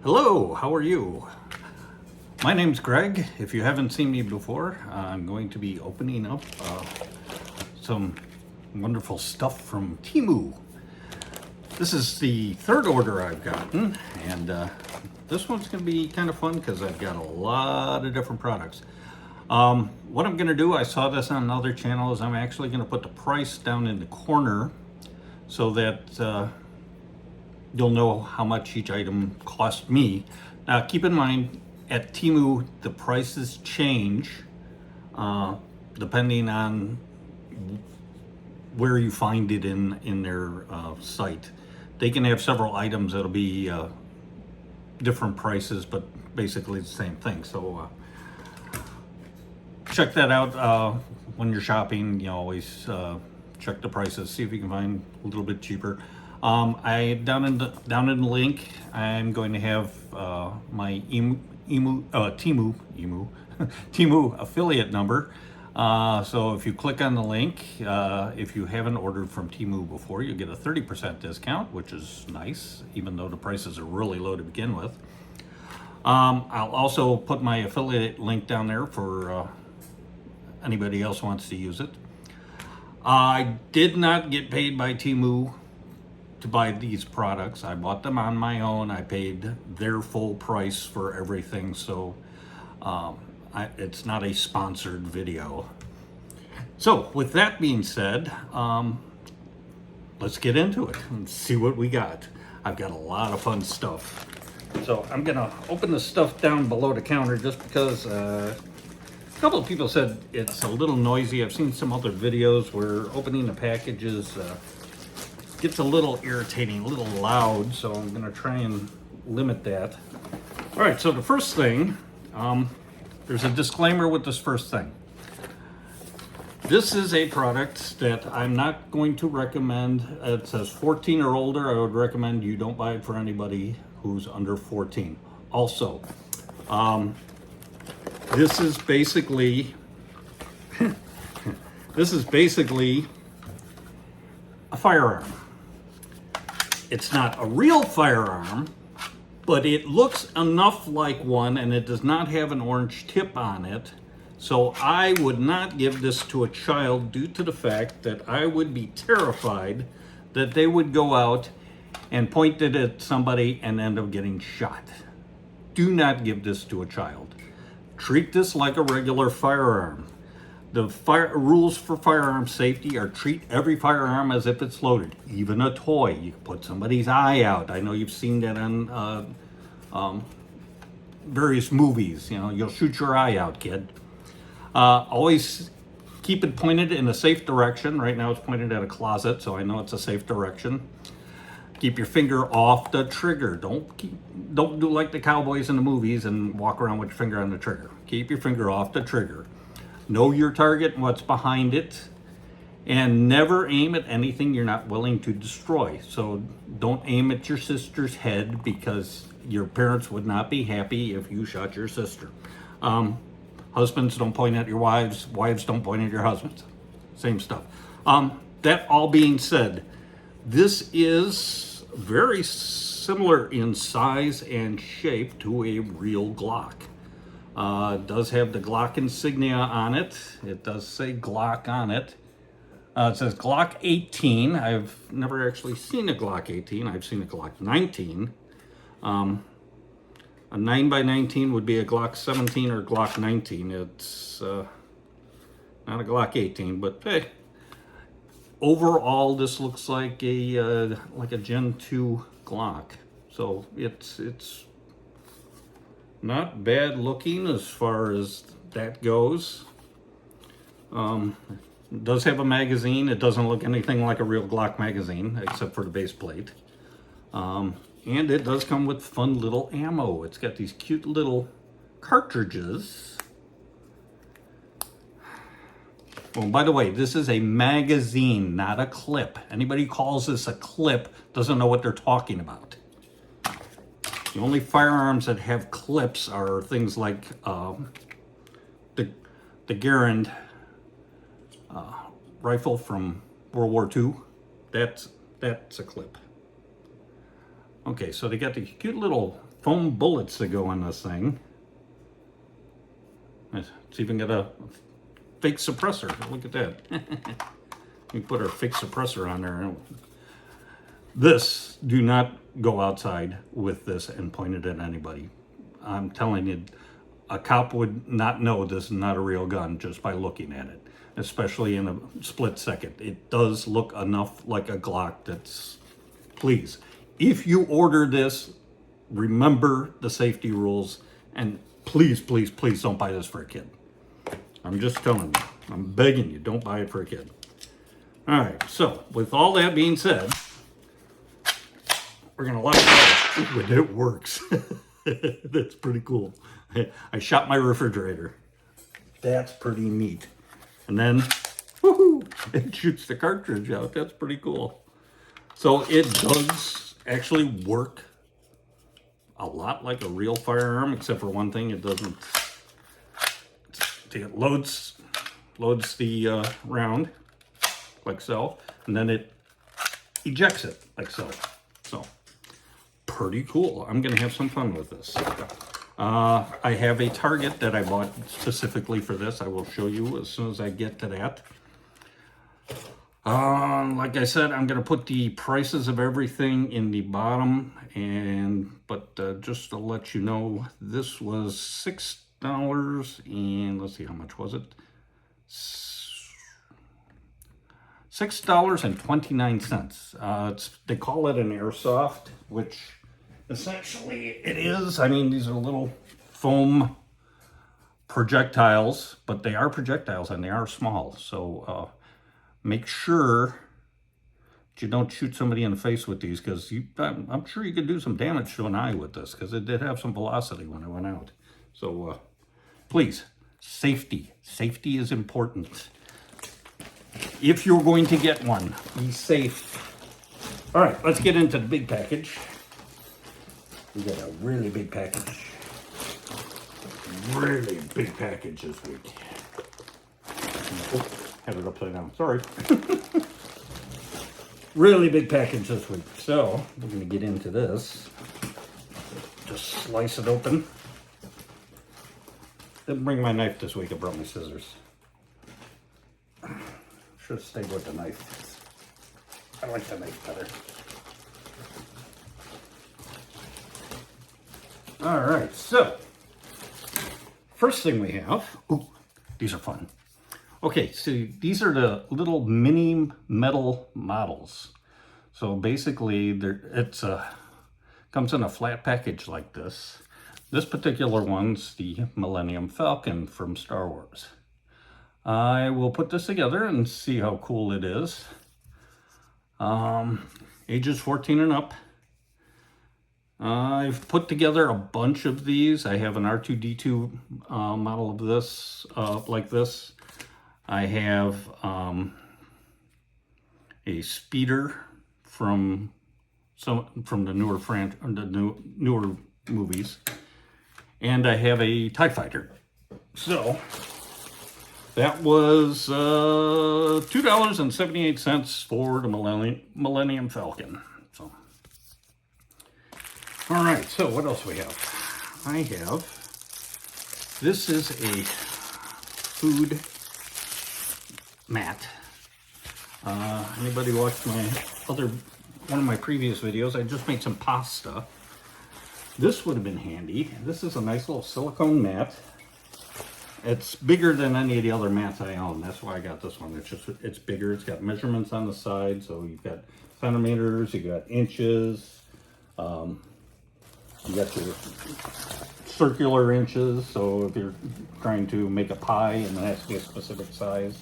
Hello, how are you? My name's Greg. If you haven't seen me before, I'm going to be opening up some wonderful stuff from Temu. This is the third order I've gotten, and this one's going to be kind of fun because I've got a lot of different products. What I'm going to do, I saw this on another channel, is I'm actually going to put the price down in the corner so that you'll know how much each item cost me. Now keep in mind, at Temu, the prices change depending on where you find it in their site. They can have several items that'll be different prices, but basically the same thing. So check that out when you're shopping. You always check the prices, see if you can find a little bit cheaper. Down in the link, I'm going to have my Temu affiliate number. So if you click on the link, if you haven't ordered from Temu before, you get a 30% discount, which is nice, even though the prices are really low to begin with. I'll also put my affiliate link down there for anybody else who wants to use it. I did not get paid by Temu to buy these products. I bought them on my own. I paid their full price for everything, so it's not a sponsored video. So with that being said, let's get into it and see what we got. I've got a lot of fun stuff. So I'm gonna open the stuff down below the counter just because a couple of people said it's a little noisy. I've seen some other videos where opening the packages gets a little irritating, a little loud, so I'm gonna try and limit that. All right, so the first thing, there's a disclaimer with this first thing. This is a product that I'm not going to recommend. It says 14 or older. I would recommend you don't buy it for anybody who's under 14. Also, this is basically a firearm. It's not a real firearm, but it looks enough like one, and it does not have an orange tip on it. So I would not give this to a child due to the fact that I would be terrified that they would go out and point it at somebody and end up getting shot. Do not give this to a child. Treat this like a regular firearm. The rules for firearm safety are treat every firearm as if it's loaded, even a toy. You can put somebody's eye out. I know you've seen that on various movies. You know, you'll shoot your eye out, kid. Always keep it pointed in a safe direction. Right now it's pointed at a closet, so I know it's a safe direction. Keep your finger off the trigger. Don't do like the cowboys in the movies and walk around with your finger on the trigger. Keep your finger off the trigger. Know your target and what's behind it, and never aim at anything you're not willing to destroy. So don't aim at your sister's head, because your parents would not be happy if you shot your sister. Husbands, don't point at your wives. Wives, don't point at your husbands. Same stuff. That all being said, this is very similar in size and shape to a real Glock. It does have the Glock insignia on it. It does say Glock on it. It says Glock 18. I've never actually seen a Glock 18. I've seen a Glock 19. A 9x19 would be a Glock 17 or Glock 19. It's not a Glock 18, but hey. Overall, this looks like a Gen 2 Glock. So it's not bad looking as far as that goes. It does have a magazine. It doesn't look anything like a real Glock magazine, except for the base plate. And it does come with fun little ammo. It's got these cute little cartridges. Oh, by the way, this is a magazine, not a clip. Anybody who calls this a clip doesn't know what they're talking about. The only firearms that have clips are things like the Garand rifle from World War II. That's a clip. Okay, so they got these cute little foam bullets that go in this thing. It's even got a fake suppressor. Look at that. We put our fake suppressor on there. This, do not go outside with this and point it at anybody. I'm telling you, a cop would not know this is not a real gun just by looking at it, especially in a split second. It does look enough like a Glock that's, please, if you order this, remember the safety rules, and please, please, please don't buy this for a kid. I'm just telling you, I'm begging you, don't buy it for a kid. All right, so with all that being said, we're gonna let it go. Ooh, it works. That's pretty cool. I shot my refrigerator. That's pretty neat. And then, woohoo, it shoots the cartridge out. That's pretty cool. So it does actually work a lot like a real firearm, except for one thing, it doesn't. It loads the round like so, and then it ejects it like so. So pretty cool. I'm gonna have some fun with this. I have a target that I bought specifically for this. I will show you as soon as I get to that. Like I said, I'm gonna put the prices of everything in the bottom, but just to let you know, this was $6, and let's see, how much was it? $6.29. They call it an airsoft, which essentially it is. I mean, these are little foam projectiles, but they are projectiles and they are small. So make sure that you don't shoot somebody in the face with these, because I'm sure you could do some damage to an eye with this, because it did have some velocity when it went out. So please, safety. Safety is important. If you're going to get one, be safe. All right, let's get into the big package. We got a really big package. Really big package this week. Oh, had it upside down, sorry. Really big package this week. So, we're gonna get into this. Just slice it open. Didn't bring my knife this week, I brought my scissors. Should have stayed with the knife. I like the knife better. All right, so first thing we have, ooh, these are fun. Okay, so these are the little mini metal models. So basically, it comes in a flat package like this. This particular one's the Millennium Falcon from Star Wars. I will put this together and see how cool it is. Ages 14 and up. I've put together a bunch of these. I have an R2-D2 model of this, like this. I have a speeder from the newer movies, and I have a TIE fighter. So that was $2.78 for the Millennium Falcon. So, all right. So what else we have? This is a food mat. Anybody watched one of my previous videos? I just made some pasta. This would have been handy. This is a nice little silicone mat. It's bigger than any of the other mats I own. That's why I got this one. It's bigger. It's got measurements on the side. So you've got centimeters, you got inches, you got your circular inches. So if you're trying to make a pie and it has to be a specific size,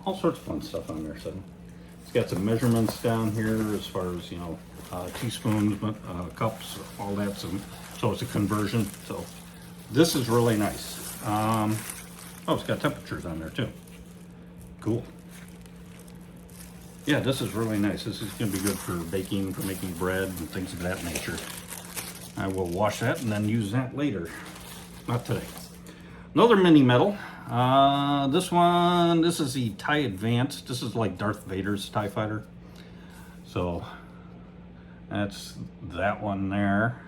all sorts of fun stuff on there. So it's got some measurements down here as far as, teaspoons, cups, all that. So it's a conversion. So this is really nice. It's got temperatures on there too. Cool. Yeah, this is really nice. This is going to be good for baking, for making bread and things of that nature. I will wash that and then use that later. Not today. Another mini metal. This is the TIE Advanced. This is like Darth Vader's TIE fighter. So that's that one there.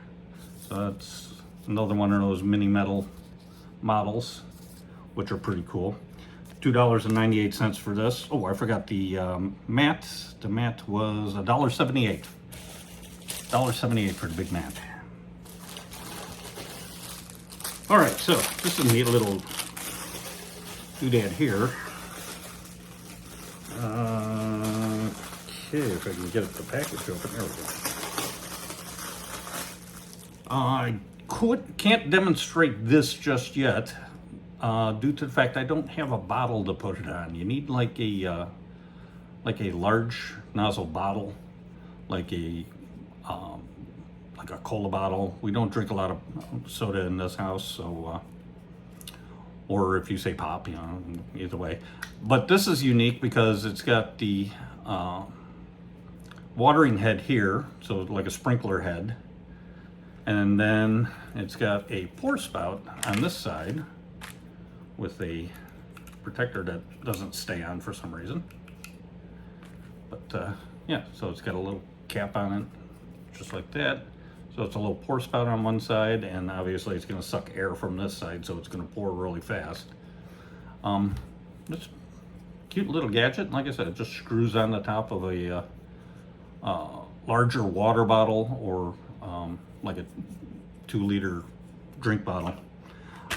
So that's another one of those mini metal models, which are pretty cool. $2.98 for this. Oh, I forgot the mat. The mat was $1.78. $1.78 for the big mat. All right, so this is a neat little doodad here. Okay, if I can get the package open. There we go. I can't demonstrate this just yet due to the fact I don't have a bottle to put it on. You need like a large nozzle bottle, like a cola bottle. We don't drink a lot of soda in this house, so or if you say pop, you know, either way. But this is unique because it's got the watering head here, so like a sprinkler head, and then it's got a pour spout on this side with a protector that doesn't stay on for some reason. But yeah, so it's got a little cap on it, just like that. So it's a little pour spout on one side, and obviously it's going to suck air from this side, so it's going to pour really fast. It's a cute little gadget. Like I said, it just screws on the top of a larger water bottle, or like a 2-liter drink bottle.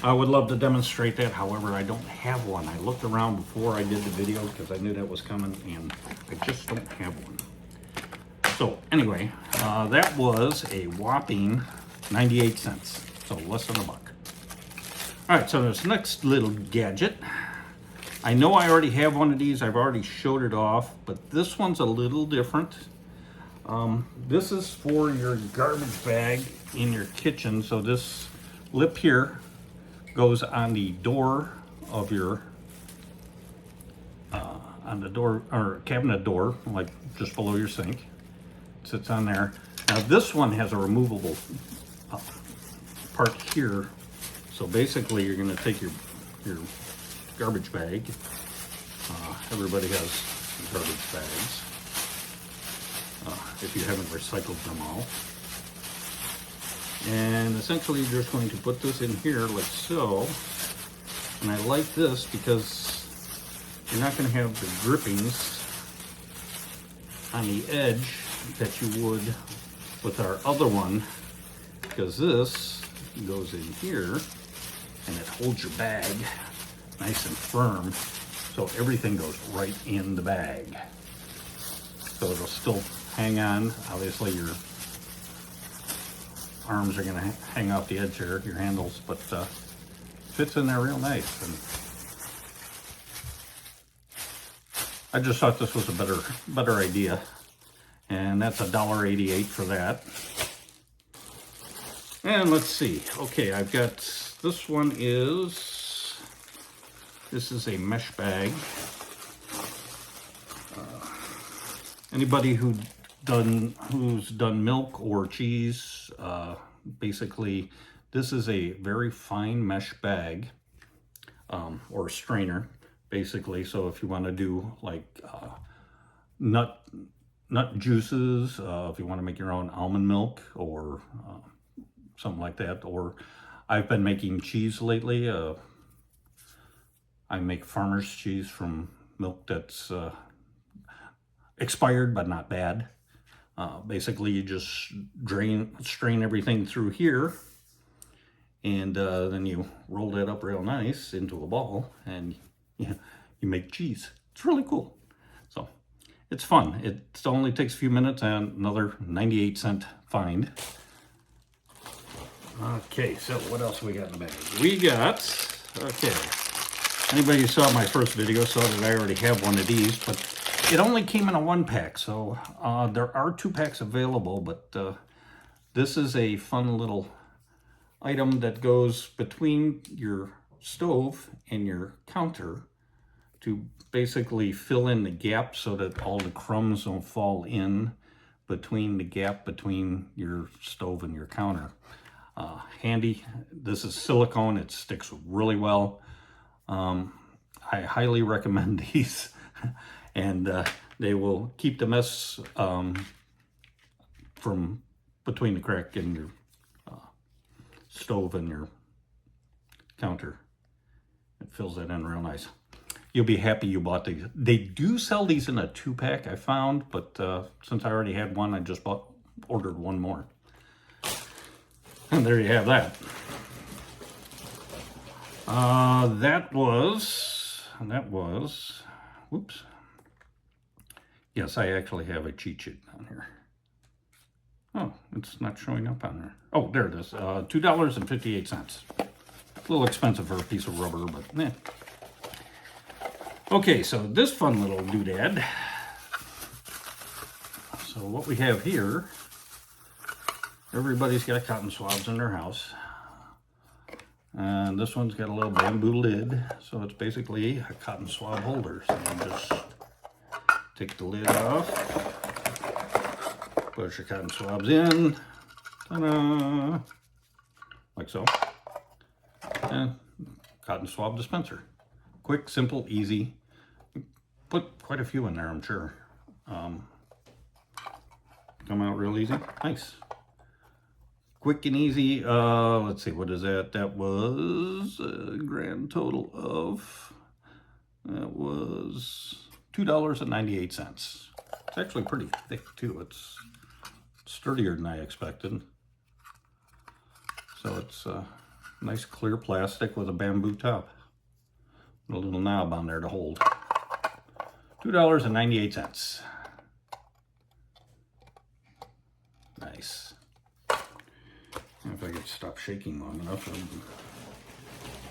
I would love to demonstrate that, however, I don't have one. I looked around before I did the video because I knew that was coming, and I just don't have one. So anyway, that was a whopping 98 cents, so less than $1. All right, so this next little gadget, I know I already have one of these. I've already showed it off, but this one's a little different. This is for your garbage bag in your kitchen. So this lip here goes on the door of your, on the door, or cabinet door, like just below your sink. It sits on there. Now this one has a removable part here. So basically you're gonna take your garbage bag. Everybody has garbage bags. If you haven't recycled them all. And essentially you're just going to put this in here like so. And I like this because you're not going to have the drippings on the edge that you would with our other one, because this goes in here and it holds your bag nice and firm, so everything goes right in the bag. So it'll still hang on. Obviously your arms are going to hang off the edge here, your handles, but fits in there real nice. And I just thought this was a better idea, and that's $1.88 for that. And let's see. Okay, I've got this one this is a mesh bag. Anybody who's done milk or cheese, basically this is a very fine mesh bag, or strainer, basically. So if you want to do like nut juices, if you want to make your own almond milk or something like that, or I've been making cheese lately. I make farmer's cheese from milk that's expired but not bad. Basically you just strain everything through here, and then you roll that up real nice into a ball, and you make cheese. It's really cool. So it's fun. It only takes a few minutes, and another 98-cent find. Okay, so what else we got in the bag? We got, okay, anybody who saw my first video saw that I already have one of these, but it only came in a 1-pack, so there are 2 packs available, but this is a fun little item that goes between your stove and your counter to basically fill in the gap so that all the crumbs don't fall in between the gap between your stove and your counter. Handy. This is silicone. It sticks really well. I highly recommend these. And they will keep the mess from between the crack and your stove in your counter. It fills that in real nice. You'll be happy you bought these. They do sell these in a 2-pack, I found, but since I already had one, I just ordered one more. And there you have that. That was, whoops. Yes, I actually have a cheat sheet down here. Oh, it's not showing up on there. Oh, there it is. $2.58. A little expensive for a piece of rubber, but eh. Okay, so this fun little doodad. So what we have here, everybody's got cotton swabs in their house. And this one's got a little bamboo lid, so it's basically a cotton swab holder. So you just take the lid off, push your cotton swabs in, ta-da, like so, and cotton swab dispenser. Quick, simple, easy. Put quite a few in there, I'm sure. Come out real easy. Nice. Quick and easy. Let's see, what is that? That was a grand total of, that was $2.98. It's actually pretty thick too. It's sturdier than I expected. So it's nice clear plastic with a bamboo top. A little knob on there to hold. $2.98. Nice. If I could stop shaking long enough.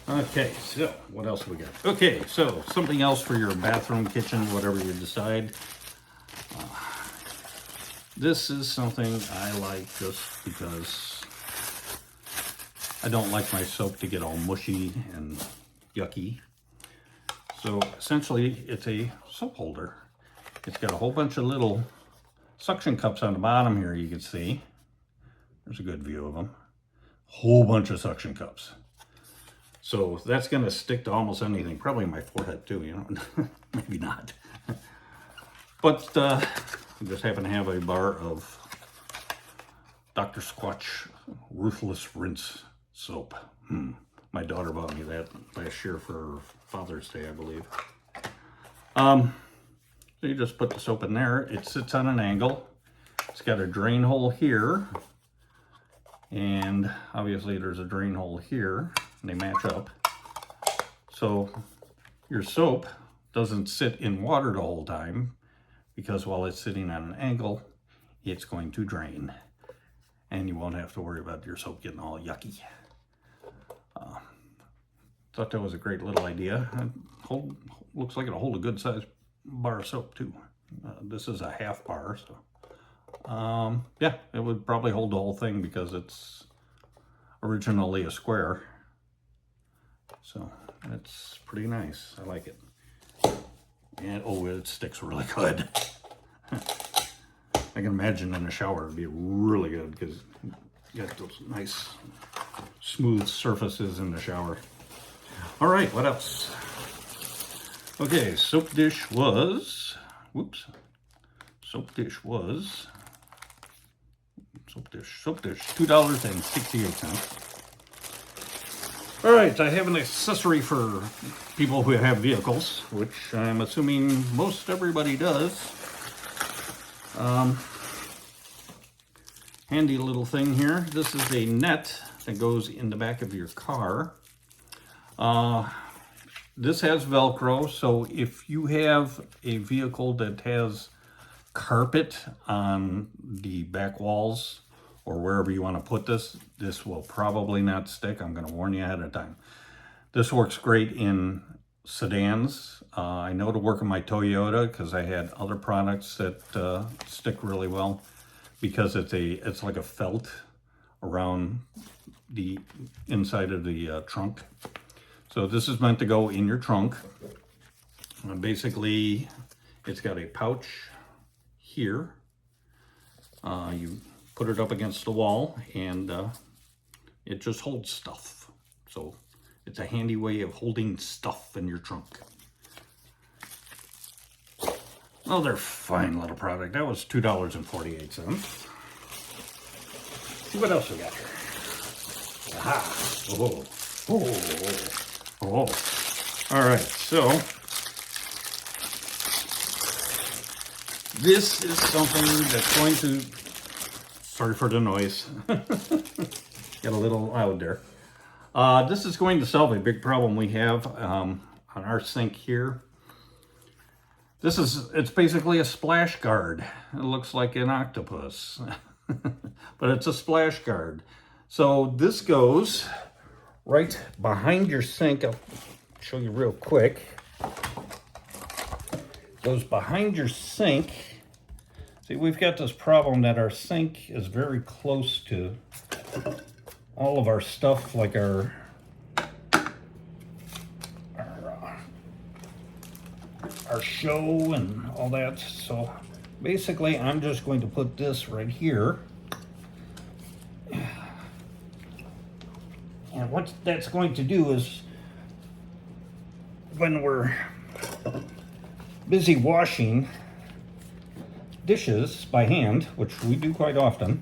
Okay, so what else we got? Okay, so something else for your bathroom, kitchen, whatever you decide. This is something I like just because I don't like my soap to get all mushy and yucky. So essentially it's a soap holder. It's got a whole bunch of little suction cups on the bottom here, you can see. There's a good view of them. Whole bunch of suction cups. So that's gonna stick to almost anything, probably my forehead too, you know, maybe not. But I just happen to have a bar of Dr. Squatch Ruthless Rinse Soap. My daughter bought me that last year for Father's Day, I believe. So you just put the soap in there. It sits on an angle. It's got a drain hole here. And obviously there's a drain hole here. And they match up. So your soap doesn't sit in water the whole time, because while it's sitting on an angle, it's going to drain. And you won't have to worry about your soap getting all yucky. Thought that was a great little idea. Looks like it'll hold a good sized bar of soap too. This is a half bar, so yeah, it would probably hold the whole thing because it's originally a square. So it's pretty nice. I like it. And oh, it sticks really good. I can imagine in the shower it'd be really good because you got those nice smooth surfaces in the shower. All right, what else? Okay, soap dish was $2.68. All right, I have an accessory for people who have vehicles, which I'm assuming most everybody does. Handy little thing here. This is a net that goes in the back of your car. This has Velcro, so if you have a vehicle that has carpet on the back walls or wherever you want to put this, this will probably not stick. I'm going to warn you ahead of time. This works great in sedans. I know to work in my Toyota because I had other products that stick really well because it's like a felt around the inside of the trunk. So this is meant to go in your trunk. Basically, it's got a pouch here. You put it up against the wall and it just holds stuff. So it's a handy way of holding stuff in your trunk. Oh, they're fine little product. That was $2.48. See what else we got here. Oh, oh, oh. All right, so this is something that's going to, sorry for the noise, get a little loud there. This is going to solve a big problem we have on our sink here. It's basically a splash guard. It looks like an octopus, but it's a splash guard. So this goes right behind your sink. I'll show you real quick. Goes behind your sink. See, we've got this problem that our sink is very close to all of our stuff, like our show and all that. So basically, I'm just going to put this right here. And what that's going to do is, when we're busy washing dishes by hand, which we do quite often,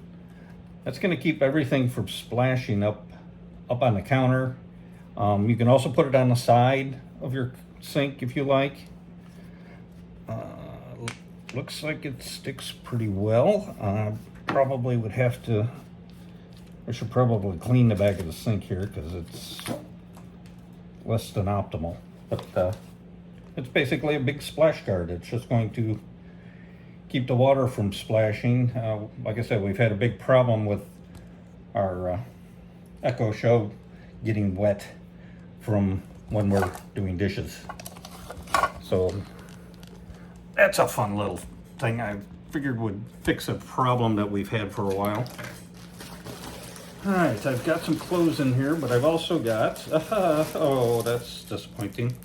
that's going to keep everything from splashing up on the counter. You can also put it on the side of your sink if you like. Looks like it sticks pretty well. Probably would have to, I should probably clean the back of the sink here because it's less than optimal. But it's basically a big splash guard. It's just going to keep the water from splashing. Like I said, we've had a big problem with our Echo Show getting wet from when we're doing dishes. So that's a fun little thing I figured would fix a problem that we've had for a while. All right, I've got some clothes in here, but I've also got, oh, that's disappointing.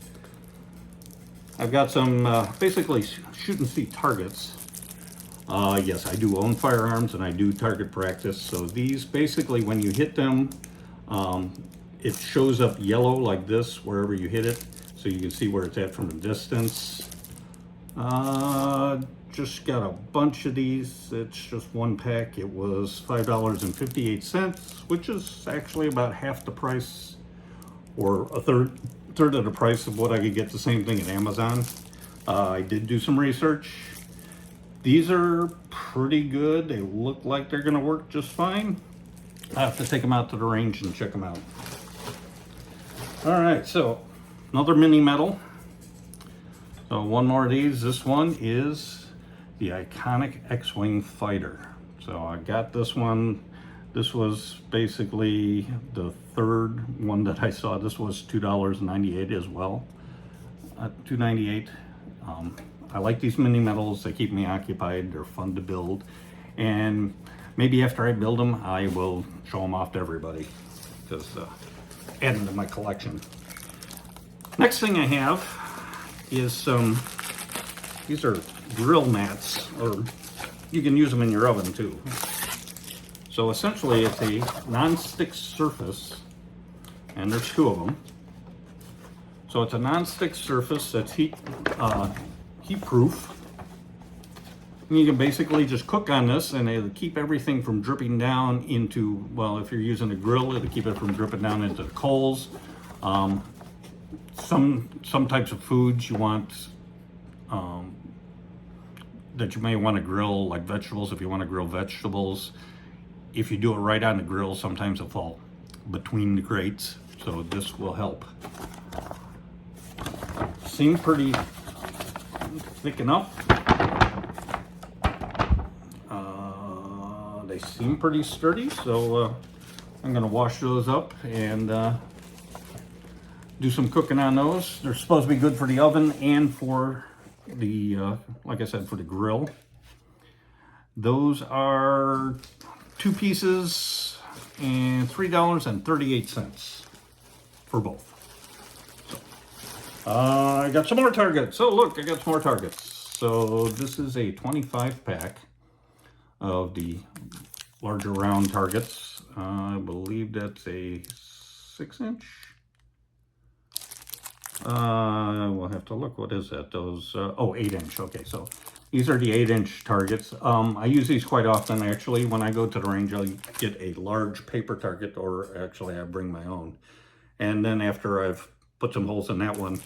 I've got some basically shoot and see targets. Yes, I do own firearms and I do target practice. So these basically, when you hit them, it shows up yellow like this wherever you hit it. So you can see where it's at from a distance. Just got a bunch of these. It's just one pack. It was $5.58, which is actually about half the price, or a third of the price of what I could get the same thing at Amazon. I did do some research. These are pretty good. They look like they're gonna work just fine. I have to take them out to the range and check them out. All right, so another mini medal. So one more of these. This one is the iconic X-Wing fighter. So I got this one. This was basically the third one that I saw. This was $2.98 as well. $2.98. I like these mini medals. They keep me occupied. They're fun to build. And maybe after I build them, I will show them off to everybody. Just add them to my collection. Next thing I have is some, these are grill mats, or you can use them in your oven too. So essentially it's a non-stick surface, and there's two of them. So it's a non-stick surface that's heat-proof. And you can basically just cook on this and it'll keep everything from dripping down into, well, if you're using a grill, it'll keep it from dripping down into the coals. Some types of foods you want, that you may want to grill, like vegetables, if you want to grill vegetables. If you do it right on the grill, sometimes it'll fall between the grates, so this will help. Seem pretty thick enough. They seem pretty sturdy, so I'm gonna wash those up and do some cooking on those. They're supposed to be good for the oven and for the, like I said, for the grill. Those are 2 pieces and $3.38 for both. So, I got some more targets. So look, I got some more targets. So this is a 25 pack of the larger round targets. I believe that's a 6-inch. We'll have to look. What is that? Those, oh, 8-inch. Okay, so these are the 8-inch targets. I use these quite often, actually. When I go to the range, I'll get a large paper target, or actually I bring my own. And then after I've put some holes in that one,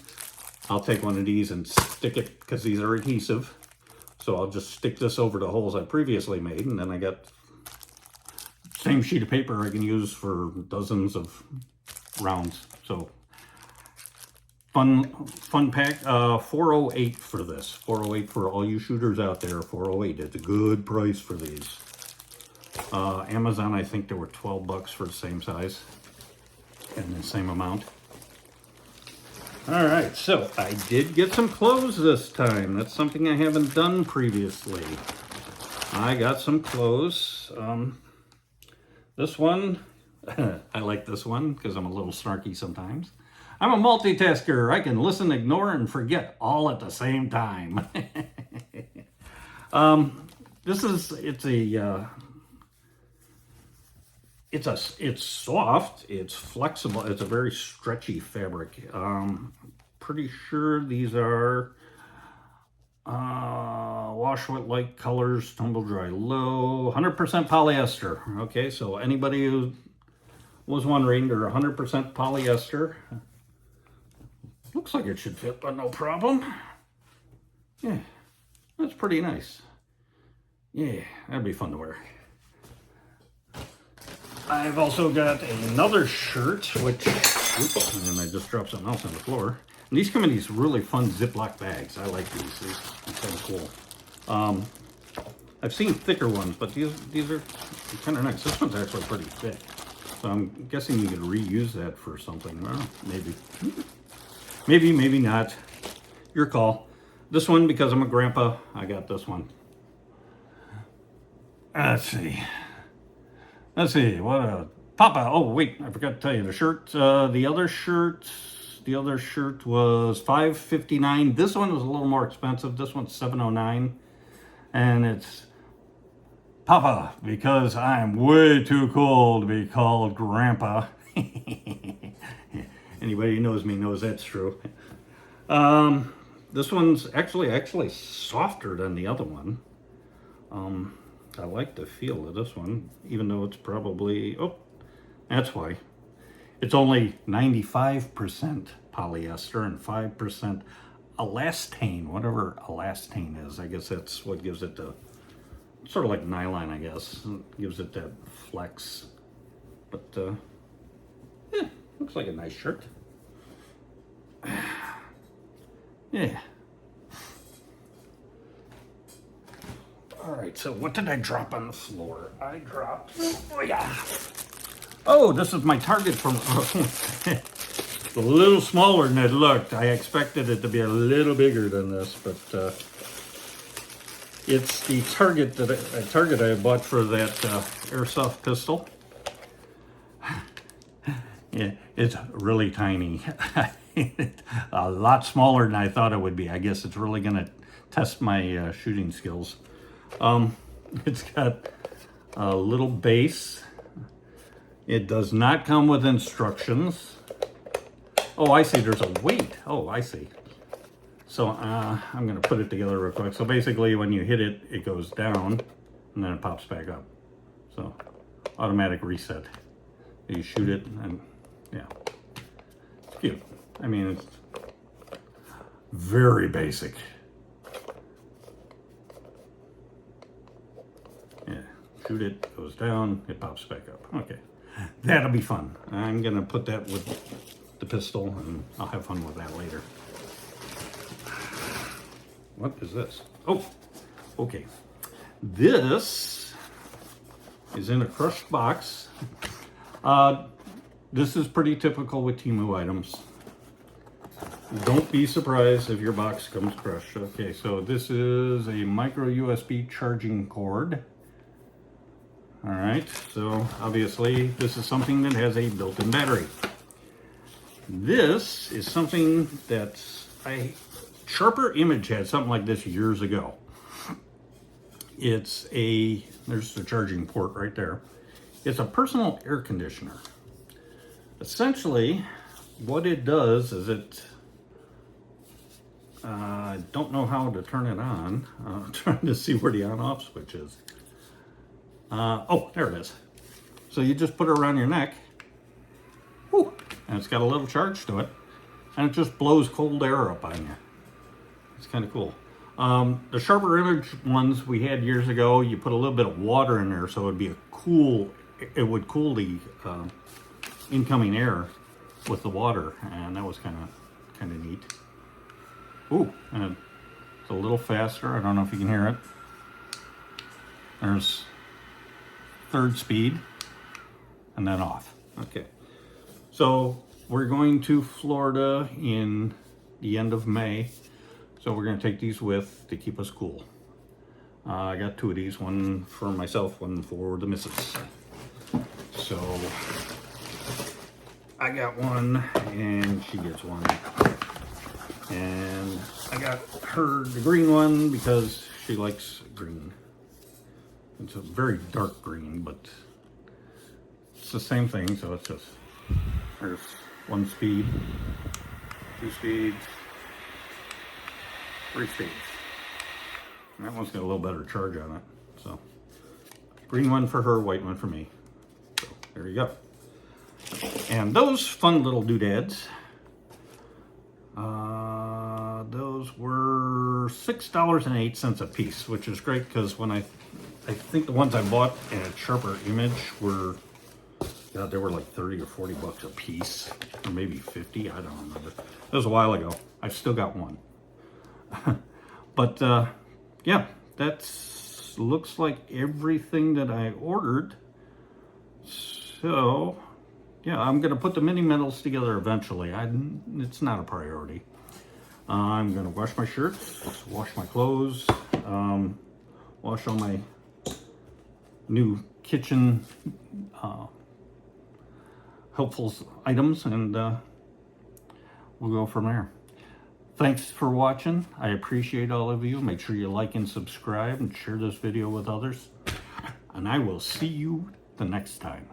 I'll take one of these and stick it, because these are adhesive. So I'll just stick this over the holes I previously made, and then I got the same sheet of paper I can use for dozens of rounds. So fun pack. 408 for this. 408 for all you shooters out there. 408. It's a good price for these. Amazon, I think they were 12 bucks for the same size and the same amount. All right, so I did get some clothes this time. That's something I haven't done previously. I got some clothes. This one, I like this one because I'm a little snarky sometimes. I'm a multitasker. I can listen, ignore, and forget all at the same time. It's soft, it's flexible, it's a very stretchy fabric. Pretty sure these are wash wet light colors, tumble dry low, 100% polyester. Okay, so anybody who was wondering, they're 100% polyester. Looks like it should fit, but no problem. Yeah, that's pretty nice. Yeah, that'd be fun to wear. I've also got another shirt, which, oops, and I just dropped something else on the floor. And these come in these really fun Ziploc bags. I like these. These are kind of cool. I've seen thicker ones, but these are kind of nice. This one's actually pretty thick. So I'm guessing you could reuse that for something. Well, maybe. Maybe not. Your call. This one, because I'm a grandpa, I got this one. Let's see, what a Papa. Oh wait, I forgot to tell you the shirt. The other shirt was $5.59. This one was a little more expensive. This one's $7.09, and it's Papa because I'm way too cool to be called Grandpa. Anybody who knows me knows that's true. This one's actually softer than the other one. I like the feel of this one, even though it's probably, oh, that's why. It's only 95% polyester and 5% elastane, whatever elastane is. I guess that's what gives it the, sort of like nylon, I guess. It gives it that flex. But, yeah, looks like a nice shirt. Yeah. All right, so what did I drop on the floor? I dropped, oh yeah. Oh, this is my target from, a little smaller than it looked. I expected it to be a little bigger than this, but it's the target I bought for that airsoft pistol. Yeah, it's really tiny. A lot smaller than I thought it would be. I guess it's really gonna test my shooting skills. It's got a little base. It does not come with instructions. Oh, I see, there's a weight. Oh, I see. So I'm gonna put it together real quick. So basically when you hit it, it goes down and then it pops back up. So automatic reset. You shoot it and yeah, it's cute. I mean, it's very basic. Yeah, shoot it, goes down, it pops back up. Okay, that'll be fun. I'm gonna put that with the pistol and I'll have fun with that later. What is this? Oh, okay. This is in a crushed box. This is pretty typical with Temu items. Don't be surprised if your box comes crushed. Okay, so this is a micro USB charging cord. All right, so obviously this is something that has a built-in battery. This is something that Sharper Image had something like this years ago. There's the charging port right there. It's a personal air conditioner. Essentially, what it does is I don't know how to turn it on. I'm trying to see where the on-off switch is. Oh, there it is. So you just put it around your neck. Whew, and it's got a little charge to it. And it just blows cold air up on you. It's kind of cool. The sharper image ones we had years ago, you put a little bit of water in there so it would be it would cool the incoming air with the water, and that was kind of neat. Ooh, and it's a little faster. I don't know if you can hear it. There's 3rd speed, and then off. Okay, so we're going to Florida in the end of May, so we're going to take these with to keep us cool. I got 2 of these, one for myself, one for the missus. So I got one and she gets one, and I got her the green one because she likes green. It's a very dark green, but it's the same thing. So it's just, there's 1 speed, 2 speeds, 3 speeds. And that one's got a little better charge on it. So green one for her, white one for me. So there you go. And those fun little doodads, those were $6.08 a piece, which is great because when I think the ones I bought at Sharper Image were, God, they were like 30 or 40 bucks a piece, or maybe 50, I don't remember. It was a while ago. I've still got one. But yeah, that's looks like everything that I ordered. So yeah, I'm gonna put the mini metals together eventually. It's not a priority. I'm gonna wash my shirts, wash my clothes, wash all my new kitchen helpful items, and we'll go from there. Thanks for watching. I appreciate all of you. Make sure you like and subscribe and share this video with others. And I will see you the next time.